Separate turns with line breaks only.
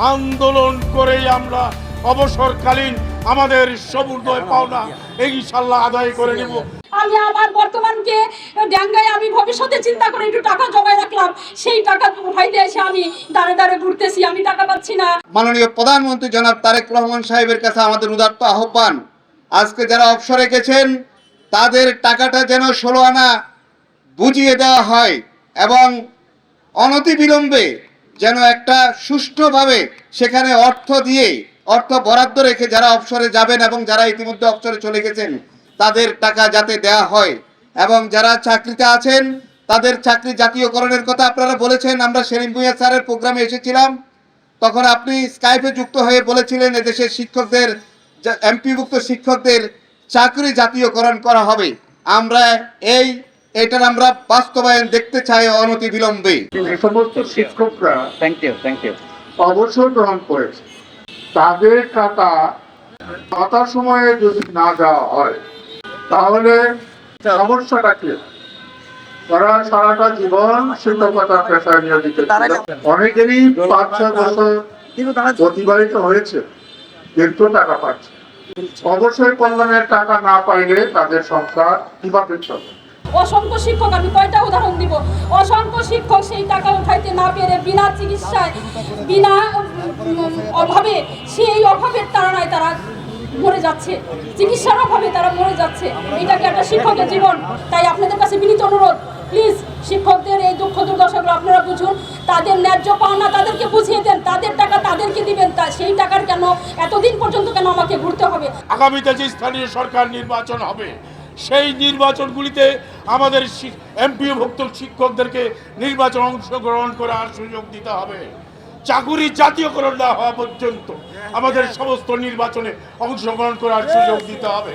আন্দোলন করেই আমরা অবসরকালীন আমাদের সমুদয় পাওনা ইনশাআল্লাহ আদায় করে নেব।
আমি আমার বর্তমানকে ড্যাঙ্গায় আমি ভবিষ্যতে চিন্তা করে একটু টাকা জমায় রাখলাম, সেই টাকা উঠাইতে এসে আমি দাঁড়ে দাঁড়ে ঘুরতেছি, আমি টাকা পাচ্ছি না।
মাননীয় প্রধানমন্ত্রী জনাব তারেক রহমান সাহেবের কাছে আমাদের উদাত্ত আহ্বান, আজকে যারা অবসরে গেছেন তাদের টাকাটা যেন 16 আনা বুঝিয়ে দেওয়া হয় এবং অনতিবিলম্বে যেন একটা সুষ্ঠুভাবে সেখানে অর্থ বরাদ্দ রেখে যারা অবসরে যাবেন এবং যারা ইতিমধ্যে অবসরে চলে গেছেন তাদের টাকা যাতে দেয়া হয়। এবং যারা চাকরিতে আছেন তাদের চাকরি জাতীয়করণের কথা আপনারা বলেছেন। আমরা সেলিম ভুঁইয়া স্যারের প্রোগ্রামে এসেছিলাম, তখন আপনি স্কাইপে যুক্ত হয়ে বলেছিলেন এদেশের শিক্ষকদের, এমপিভুক্ত শিক্ষকদের চাকরি জাতীয়করণ করা হবে। আমরা এটার আমরা বাস্তবায়ন দেখতে চাই অনতিবিলম্বে।
এই সমস্ত শিক্ষকরা
থ্যাংক ইউ
অবসর গ্রহণ করেছে, তাদের টাকা যথা সময়ে যদি না দেওয়া হয় তাহলে সমস্যাটা কি? তারা সারাটা জীবন শিক্ষকতার পেশায় নিয়োজিত ছিল, অনেকেরই 5-6 বছর অতিবাহিত হয়েছে কিন্তু টাকা পাচ্ছে। অবশ্যই কল্যাণের টাকা না পাইলে তাদের সংসার কিভাবে চলে?
অসংখ্য শিক্ষক, আমি কয়টা উদাহরণ দিব, অসংখ্য শিক্ষক সেই টাকা উঠাইতে না পেরে বিনা চিকিৎসায়, বিনা অভাবে, সেই অভাবের তাড়নায় তারা মরে যাচ্ছে, চিকিৎসার অভাবে তারা মরে যাচ্ছে। এটাকে একটা শিক্ষকের জীবন। তাই আপনাদের কাছে বিনীত অনুরোধ, প্লিজ শিক্ষকদের এই দুঃখ দুর্দশাগুলো আপনারা বুঝুন, তাদের ন্যায্য পাওনা তাদেরকে বুঝিয়ে দেন, তাদের টাকা তাদেরকে দিবেন। তা সেই টাকার কেন এতদিন পর্যন্ত কেন আমাকে ঘুরতে হবে?
আগামীতে যে স্থানীয় সরকার নির্বাচন হবে সেই নির্বাচনগুলিতে আমাদের এমপিওভুক্ত শিক্ষকদেরকে নির্বাচন অংশগ্রহণ করার সুযোগ দিতে হবে। চাকুরি জাতীয়করণ না হওয়া পর্যন্ত আমাদের সমস্ত নির্বাচনে অংশগ্রহণ করার সুযোগ দিতে হবে।